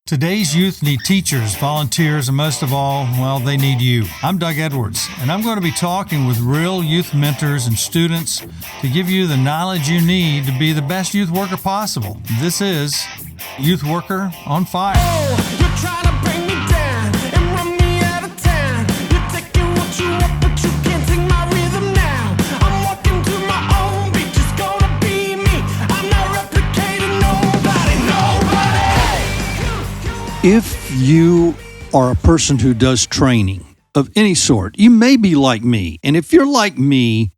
Today's youth need teachers, volunteers, and most of all, well, they need you. I'm Doug Edwards, and I'm going to be talking with real youth mentors and students to give you the knowledge you need to be the best youth worker possible. This is Youth Worker on Fire. Oh, you're trying to bring me down and run me out of town. You're taking what you want, but you can't take my rhythm now. I'm walking to my own beat, it's gonna be me. I'm not replicating nobody. If you are a person who does training of any sort, you may be like me. And if you're like me,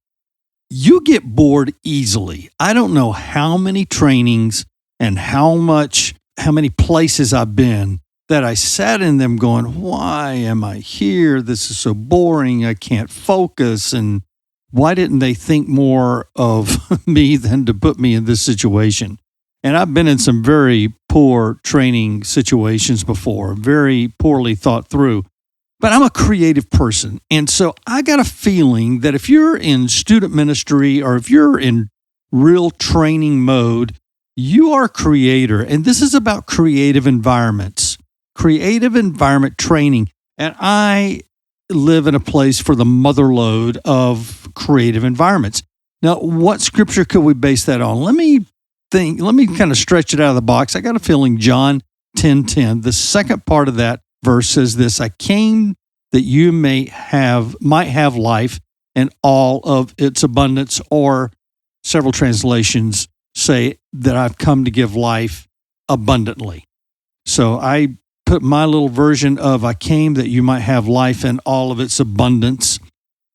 you get bored easily. I don't know how many trainings and how many places I've been that I sat in them going, why am I here? This is so boring. I can't focus. And why didn't they think more of me than to put me in this situation? And I've been in some very poor training situations before, very poorly thought through. But I'm a creative person. And so I got a feeling that if you're in student ministry or if you're in real training mode, you are a creator. And this is about creative environments, creative environment training. And I live in a place for the motherlode of creative environments. Now, what scripture could we base that on? Let me kind of stretch it out of the box. I got a feeling John 10:10, the second part of that verse says this: I came that you might have life and all of its abundance, or several translations say that I've come to give life abundantly. So I put my little version of I came that you might have life in all of its abundance.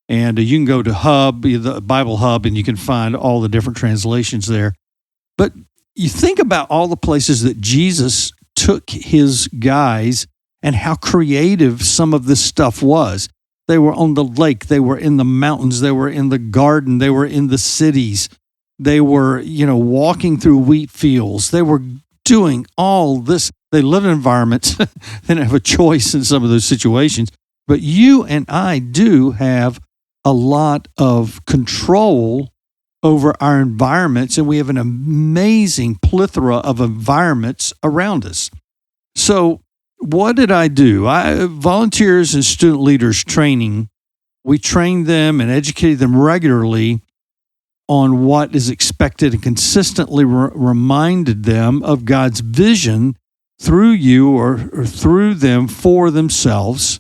And you can go to Hub, the Bible Hub, and you can find all the different translations there. But you think about all the places that Jesus took his guys and how creative some of this stuff was. They were on the lake. They were in the mountains. They were in the garden. They were in the cities. They were, walking through wheat fields. They were doing all this. They live in environments. They didn't have a choice in some of those situations. But you and I do have a lot of control over our environments, and we have an amazing plethora of environments around us. So what did I do? Volunteers and student leaders training, we trained them and educated them regularly on what is expected and consistently reminded them of God's vision through you or through them for themselves,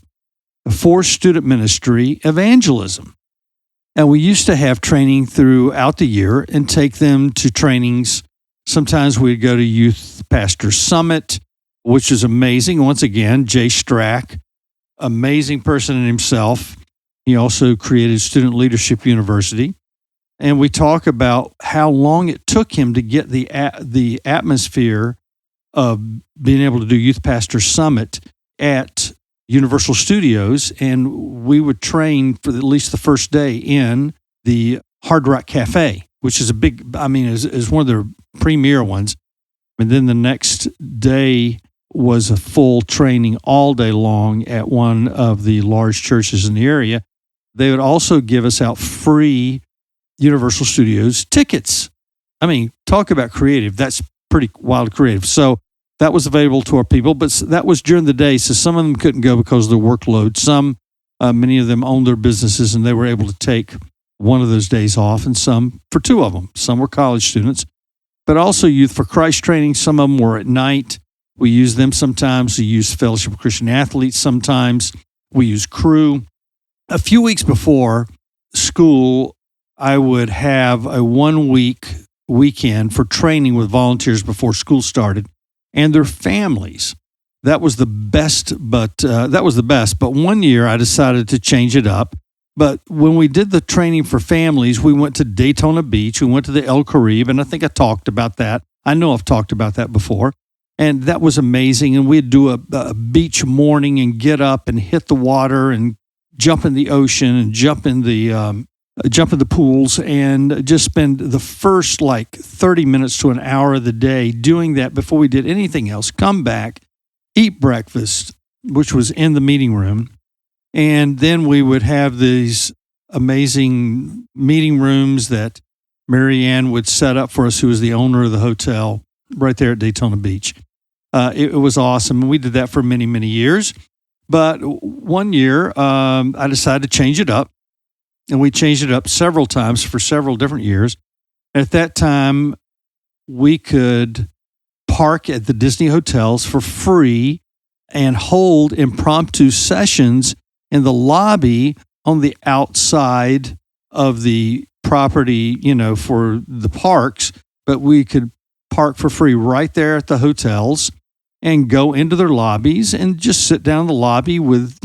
for student ministry, evangelism. And we used to have training throughout the year and take them to trainings. Sometimes we'd go to Youth Pastor Summit, which is amazing. Once again, Jay Strack, amazing person in himself. He also created Student Leadership University. And we talk about how long it took him to get the atmosphere of being able to do Youth Pastor Summit at Universal Studios, and we would train for at least the first day in the Hard Rock Cafe, which is is one of their premier ones. And then the next day was a full training all day long at one of the large churches in the area. They would also give us out free Universal Studios tickets. Talk about creative. That's pretty wild creative. So that was available to our people, but that was during the day, so some of them couldn't go because of their workload. Many of them owned their businesses, and they were able to take one of those days off, and some for two of them. Some were college students, but also Youth for Christ training. Some of them were at night. We use them sometimes. We use Fellowship of Christian Athletes sometimes. We use Crew. A few weeks before school, I would have a 1-week weekend for training with volunteers before school started and their families. That was the best, but But one year I decided to change it up. But when we did the training for families, we went to Daytona Beach. We went to the El Caribe, and I think I talked about that. I know I've talked about that before. And that was amazing. And we'd do a beach morning and get up and hit the water and jump in the ocean and jump in the pools and just spend the first 30 minutes to an hour of the day doing that before we did anything else. Come back, eat breakfast, which was in the meeting room. And then we would have these amazing meeting rooms that Mary Ann would set up for us, who was the owner of the hotel right there at Daytona Beach. It was awesome. We did that for many, many years. But one year, I decided to change it up. And we changed it up several times for several different years. At that time, we could park at the Disney hotels for free and hold impromptu sessions in the lobby on the outside of the property, for the parks. But we could park for free right there at the hotels and go into their lobbies and just sit down in the lobby with,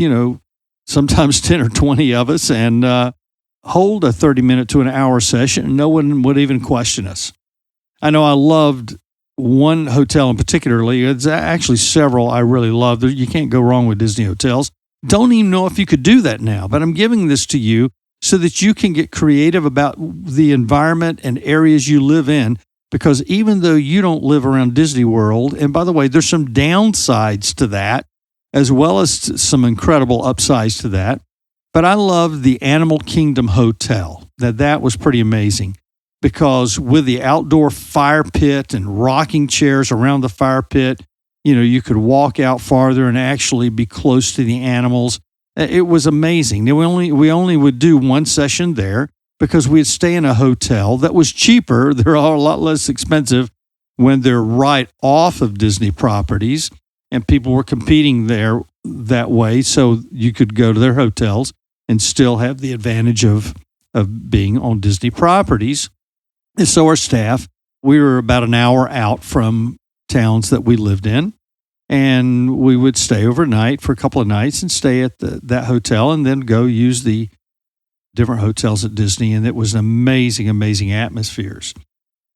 sometimes 10 or 20 of us and hold a 30-minute to an hour session, and no one would even question us. I know I loved one hotel in particularly. It's actually several I really loved. You can't go wrong with Disney hotels. Don't even know if you could do that now, but I'm giving this to you so that you can get creative about the environment and areas you live in, because even though you don't live around Disney World, and by the way, there's some downsides to that, as well as some incredible upsides to that. But I loved the Animal Kingdom Hotel. That was pretty amazing, because with the outdoor fire pit and rocking chairs around the fire pit, you could walk out farther and actually be close to the animals. It was amazing. We only would do one session there because we'd stay in a hotel that was cheaper. They're a lot less expensive when they're right off of Disney properties, and people were competing there that way, so you could go to their hotels and still have the advantage of being on Disney properties. And so our staff, we were about an hour out from towns that we lived in, and we would stay overnight for a couple of nights and stay at that hotel and then go use the different hotels at Disney. And it was an amazing, amazing atmospheres.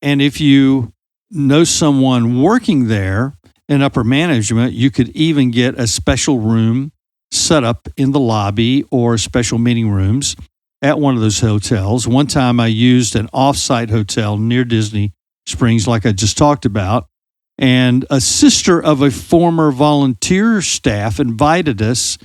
And if you know someone working there in upper management, you could even get a special room set up in the lobby or special meeting rooms at one of those hotels. One time I used an off-site hotel near Disney Springs, like I just talked about, and a sister of a former volunteer staff invited us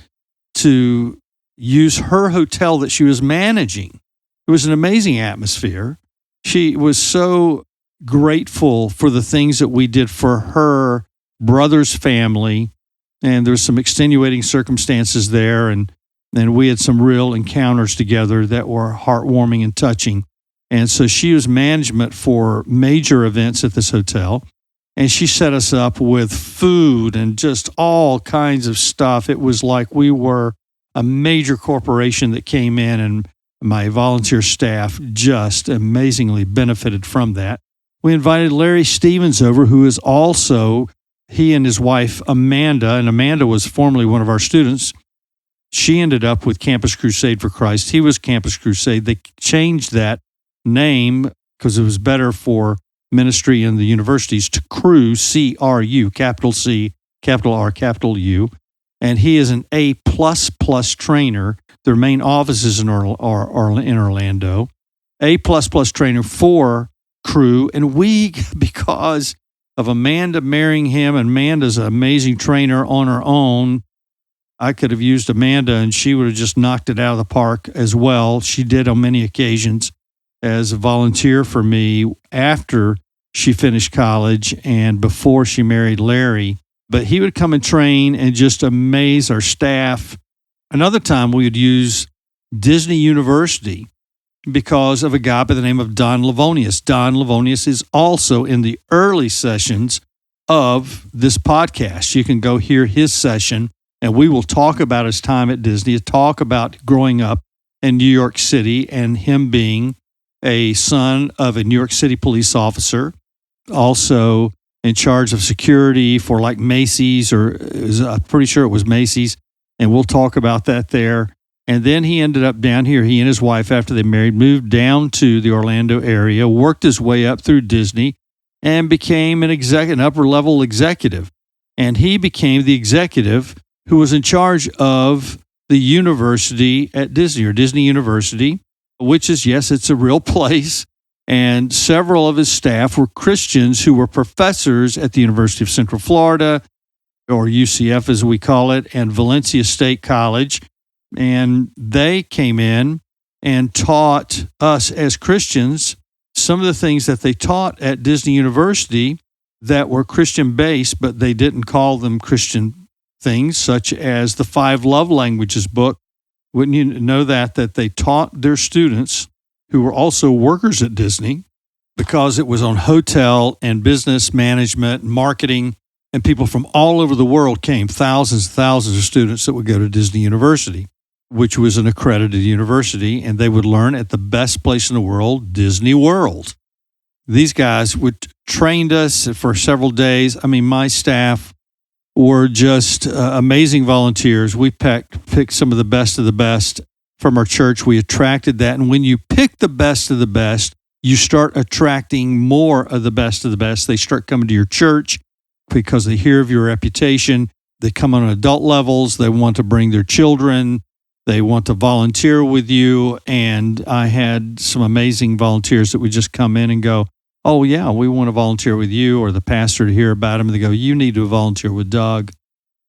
to use her hotel that she was managing. It was an amazing atmosphere. She was so grateful for the things that we did for her brother's family, and there's some extenuating circumstances there, and we had some real encounters together that were heartwarming and touching. And so she was management for major events at this hotel, and she set us up with food and just all kinds of stuff. It was like we were a major corporation that came in, and my volunteer staff just amazingly benefited from that. We invited Larry Stevens over, who is also, he and his wife, Amanda, and Amanda was formerly one of our students. She ended up with Campus Crusade for Christ. He was Campus Crusade. They changed that name because it was better for ministry in the universities to Cru, C-R-U, capital C, capital R, capital U. And he is an A++ trainer. Their main office is in Orlando. A++ trainer for Cru. And we, because of Amanda marrying him, and Amanda's an amazing trainer on her own, I could have used Amanda and she would have just knocked it out of the park as well. She did on many occasions as a volunteer for me after she finished college and before she married Larry. But he would come and train and just amaze our staff. Another time we would use Disney University because of a guy by the name of Don Livonius. Don Livonius is also in the early sessions of this podcast. You can go hear his session, and we will talk about his time at Disney, talk about growing up in New York City and him being a son of a New York City police officer, also in charge of security for like Macy's, or I'm pretty sure it was Macy's, and we'll talk about that there. And then he ended up down here. He and his wife, after they married, moved down to the Orlando area, worked his way up through Disney, and became an upper-level executive. And he became the executive who was in charge of the university at Disney, or Disney University, which is, yes, it's a real place. And several of his staff were Christians who were professors at the University of Central Florida, or UCF as we call it, and Valencia State College. And they came in and taught us as Christians some of the things that they taught at Disney University. that were Christian based, but they didn't call them Christian things, such as the 5 Love Languages book. Wouldn't you know that they taught their students who were also workers at Disney, because it was on hotel and business management and marketing, and people from all over the world came, thousands and thousands of students that would go to Disney University, which was an accredited university, and they would learn at the best place in the world, Disney World. These guys would trained us for several days. I mean, my staff were just amazing volunteers. We picked some of the best from our church. We attracted that. And when you pick the best of the best, you start attracting more of the best of the best. They start coming to your church because they hear of your reputation. They come on adult levels. They want to bring their children. They want to volunteer with you. And I had some amazing volunteers that would just come in and go, oh, yeah, we want to volunteer with you, or the pastor to hear about him. They go, you need to volunteer with Doug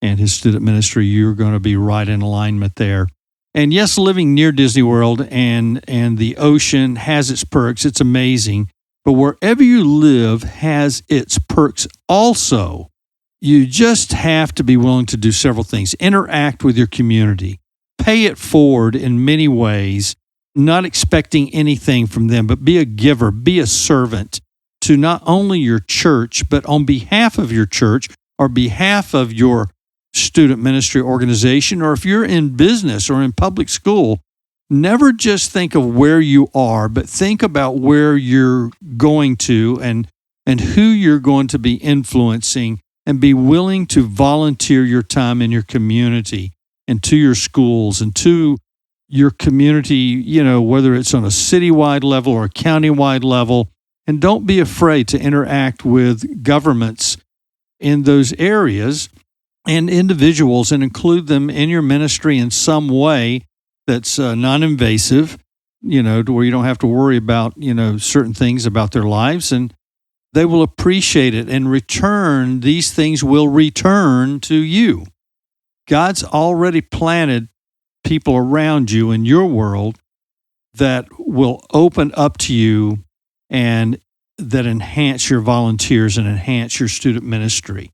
and his student ministry. You're going to be right in alignment there. And yes, living near Disney World and the ocean has its perks. It's amazing. But wherever you live has its perks also. You just have to be willing to do several things. Interact with your community. Pay it forward in many ways, not expecting anything from them, but be a giver, be a servant to not only your church, but on behalf of your church or behalf of your student ministry organization, or if you're in business or in public school, never just think of where you are, but think about where you're going to and who you're going to be influencing, and be willing to volunteer your time in your community and to your schools and to your community, whether it's on a citywide level or a countywide level. And don't be afraid to interact with governments in those areas and individuals, and include them in your ministry in some way that's non-invasive, to where you don't have to worry about, certain things about their lives, and they will appreciate it. In return, these things will return to you. God's already planted people around you in your world that will open up to you and that enhance your volunteers and enhance your student ministry.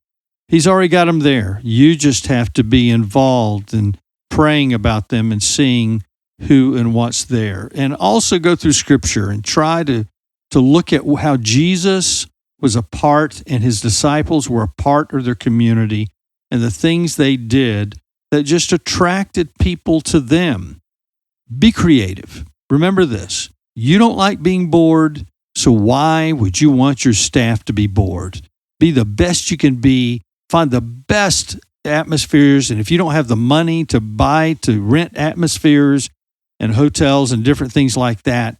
He's already got them there. You just have to be involved in praying about them and seeing who and what's there. And also go through Scripture and try to look at how Jesus was a part and his disciples were a part of their community and the things they did that just attracted people to them. Be creative. Remember this. You don't like being bored, so why would you want your staff to be bored? Be the best you can be. Find the best atmospheres. And if you don't have the money to rent atmospheres and hotels and different things like that,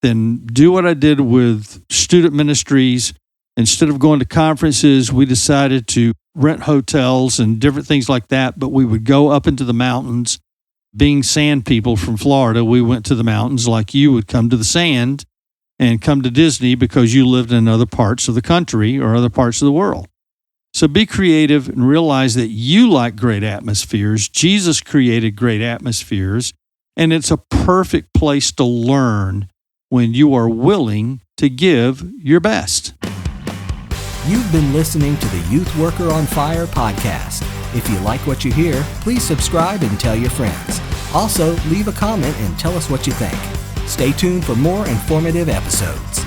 then do what I did with student ministries. Instead of going to conferences, we decided to rent hotels and different things like that, but we would go up into the mountains. Being sand people from Florida, we went to the mountains like you would come to the sand and come to Disney because you lived in other parts of the country or other parts of the world. So be creative and realize that you like great atmospheres. Jesus created great atmospheres, and it's a perfect place to learn when you are willing to give your best. You've been listening to the Youth Worker on Fire podcast. If you like what you hear, please subscribe and tell your friends. Also, leave a comment and tell us what you think. Stay tuned for more informative episodes.